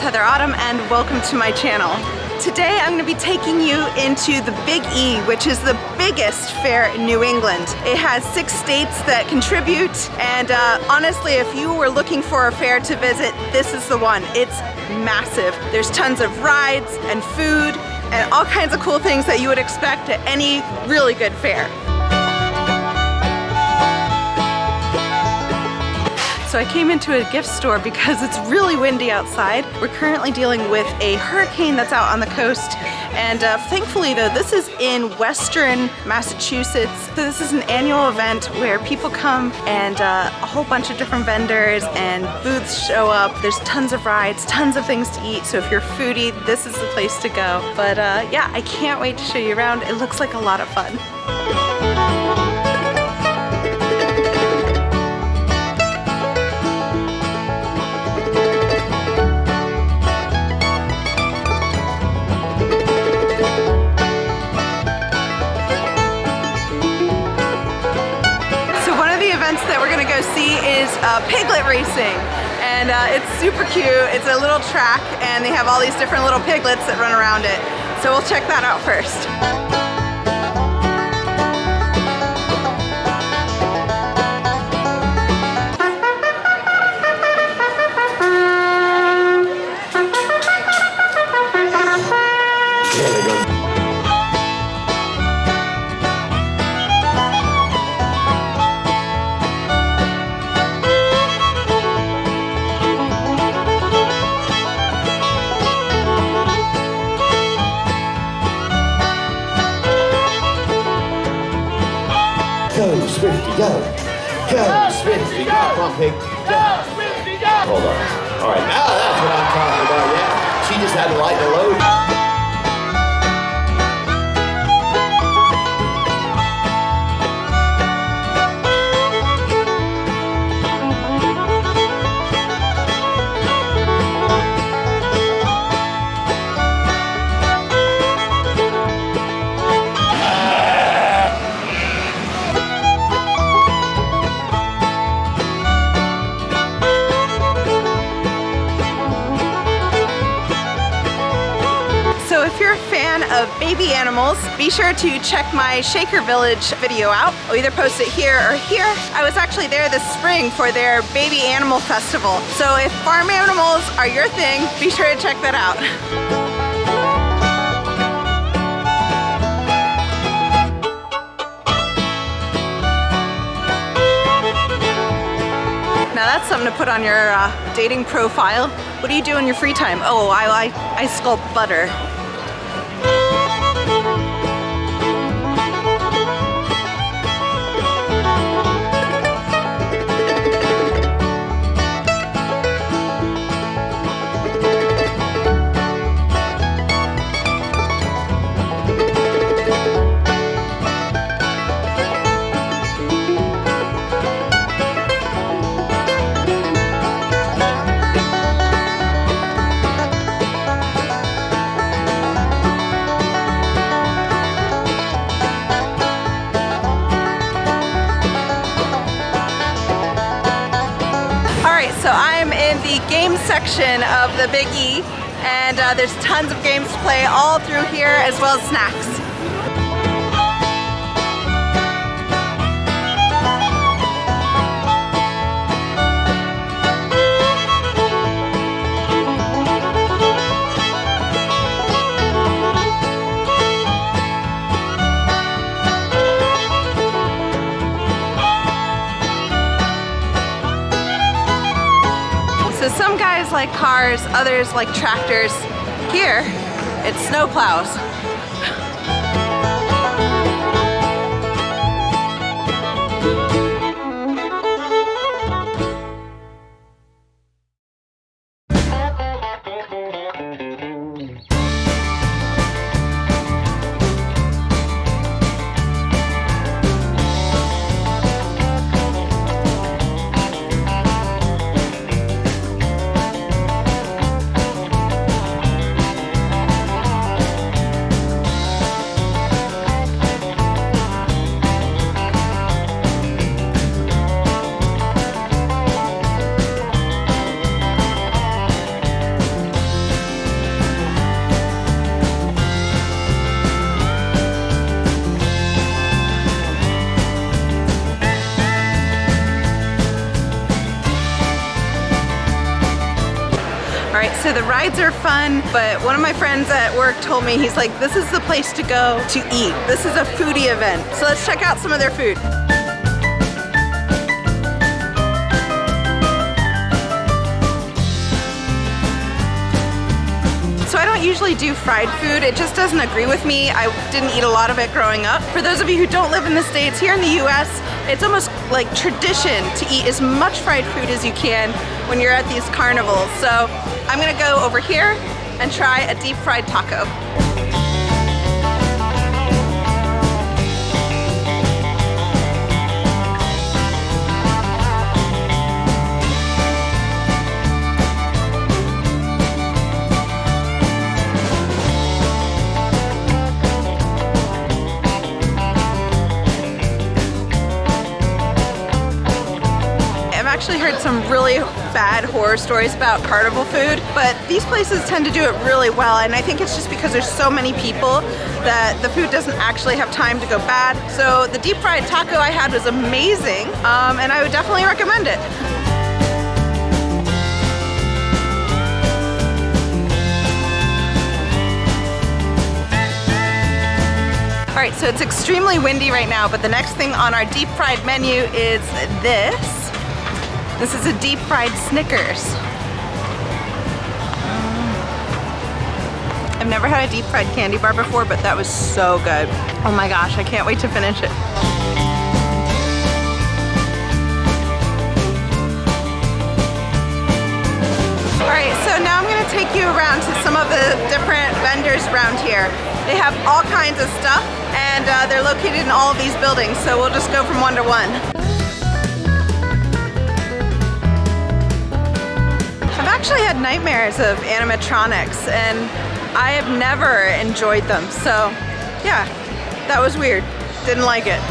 Heather Autumn and welcome to my channel. Today I'm going to be taking you into the Big E, which is the biggest fair in New England. It has 6 states that contribute, and honestly, if you were looking for a fair to visit, this is the one. It's massive. There's tons of rides and food and all kinds of cool things that you would expect at any really good fair. So I came into a gift store because it's really windy outside. We're currently dealing with a hurricane that's out on the coast. And thankfully though, this is in Western Massachusetts. So this is an annual event where people come and a whole bunch of different vendors and booths show up. There's tons of rides, tons of things to eat. So if you're a foodie, this is the place to go. But yeah, I can't wait to show you around. It looks like a lot of fun. That we're gonna go see is piglet racing, and it's super cute. It's a little track and they have all these different little piglets that run around it, so we'll check that out first. Go, Swifty, go. Go, Swifty, go. Come on, pig. Go, Swifty, go. Hold on. All right, now that's what I'm talking about, yeah. She just had to light the load. Of baby animals, be sure to check my Shaker Village video out. I'll either post it here or here. I was actually there this spring for their baby animal festival. So if farm animals are your thing, be sure to check that out. Now that's something to put on your dating profile. What do you do in your free time? Oh, I sculpt butter. So I'm in the game section of the Big E, and there's tons of games to play all through here, as well as snacks. So some guys like cars, others like tractors. Here, it's snow plows. So the rides are fun, but one of my friends at work told me, he's like, this is the place to go to eat. This is a foodie event. So let's check out some of their food. So I don't usually do fried food. It just doesn't agree with me. I didn't eat a lot of it growing up. For those of you who don't live in the States, here in the US, it's almost like tradition to eat as much fried food as you can when you're at these carnivals. So I'm gonna go over here and try a deep fried taco. Actually heard some really bad horror stories about carnival food, but these places tend to do it really well, and I think it's just because there's so many people that the food doesn't actually have time to go bad. So the deep fried taco I had was amazing, and I would definitely recommend it. All right, so it's extremely windy right now, but the next thing on our deep fried menu is this. This is a deep fried Snickers. I've never had a deep fried candy bar before, but that was so good. Oh my gosh, I can't wait to finish it. All right, so now I'm gonna take you around to some of the different vendors around here. They have all kinds of stuff, and they're located in all of these buildings, so we'll just go from one to one. I've actually had nightmares of animatronics, and I have never enjoyed them, so yeah, that was weird. Didn't like it.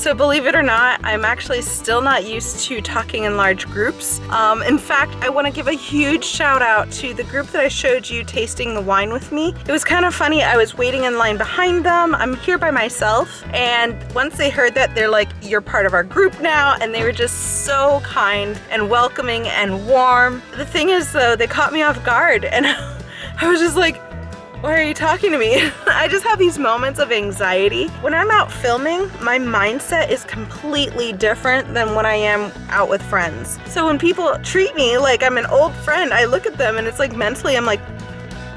So believe it or not, I'm actually still not used to talking in large groups. In fact, I want to give a huge shout out to the group that I showed you tasting the wine with me. It was kind of funny. I was waiting in line behind them. I'm here by myself, and once they heard that, they're like, you're part of our group now, and they were just so kind and welcoming and warm. The thing is though, they caught me off guard, and I was just like, why are you talking to me? I just have these moments of anxiety. When I'm out filming, my mindset is completely different than when I am out with friends. So when people treat me like I'm an old friend, I look at them and it's like mentally I'm like,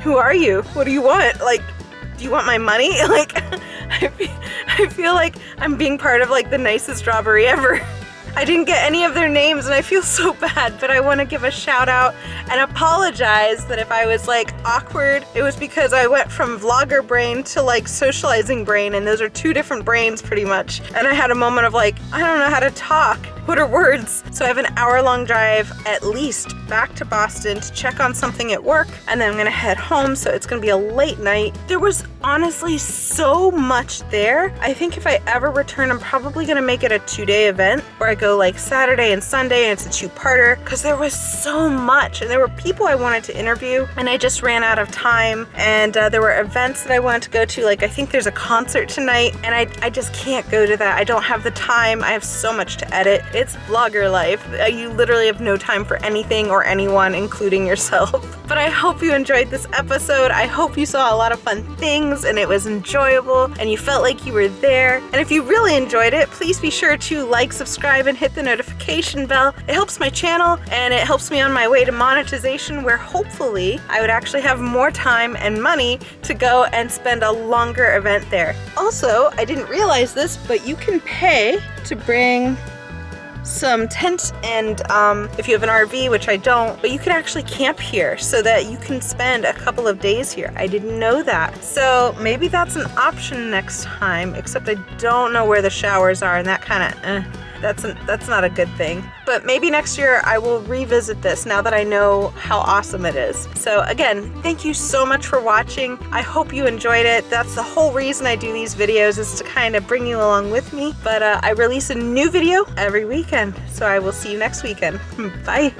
who are you? What do you want? Like, do you want my money? Like, I feel like I'm being part of like the nicest robbery ever. I didn't get any of their names and I feel so bad, but I want to give a shout out and apologize that if I was like awkward, it was because I went from vlogger brain to like socializing brain, and those are two different brains pretty much. And I had a moment of like, I don't know how to talk. What are words? So I have an hour-long drive at least back to Boston to check on something at work, and then I'm gonna head home, so it's gonna be a late night. There was honestly so much there. I think if I ever return, I'm probably gonna make it a 2-day event where I go like Saturday and Sunday, and it's a 2-parter, because there was so much, and there were people I wanted to interview, and I just ran out of time. And there were events that I wanted to go to, like I think there's a concert tonight, and I just can't go to that. I don't have the time. I have so much to edit. It's vlogger life. You literally have no time for anything or anyone, including yourself. But I hope you enjoyed this episode. I hope you saw a lot of fun things and it was enjoyable and you felt like you were there. And if you really enjoyed it, please be sure to like, subscribe, and hit the notification bell. It helps my channel and it helps me on my way to monetization, where hopefully I would actually have more time and money to go and spend a longer event there. Also, I didn't realize this, but you can pay to bring some tent and if you have an RV, which I don't, but you can actually camp here so that you can spend a couple of days here. I didn't know that. So maybe that's an option next time, except I don't know where the showers are and that kind of, that's not a good thing. But maybe next year I will revisit this now that I know how awesome it is. So again, thank you so much for watching. I hope you enjoyed it. That's the whole reason I do these videos, is to kind of bring you along with me. But I release a new video every weekend. So I will see you next weekend. Bye.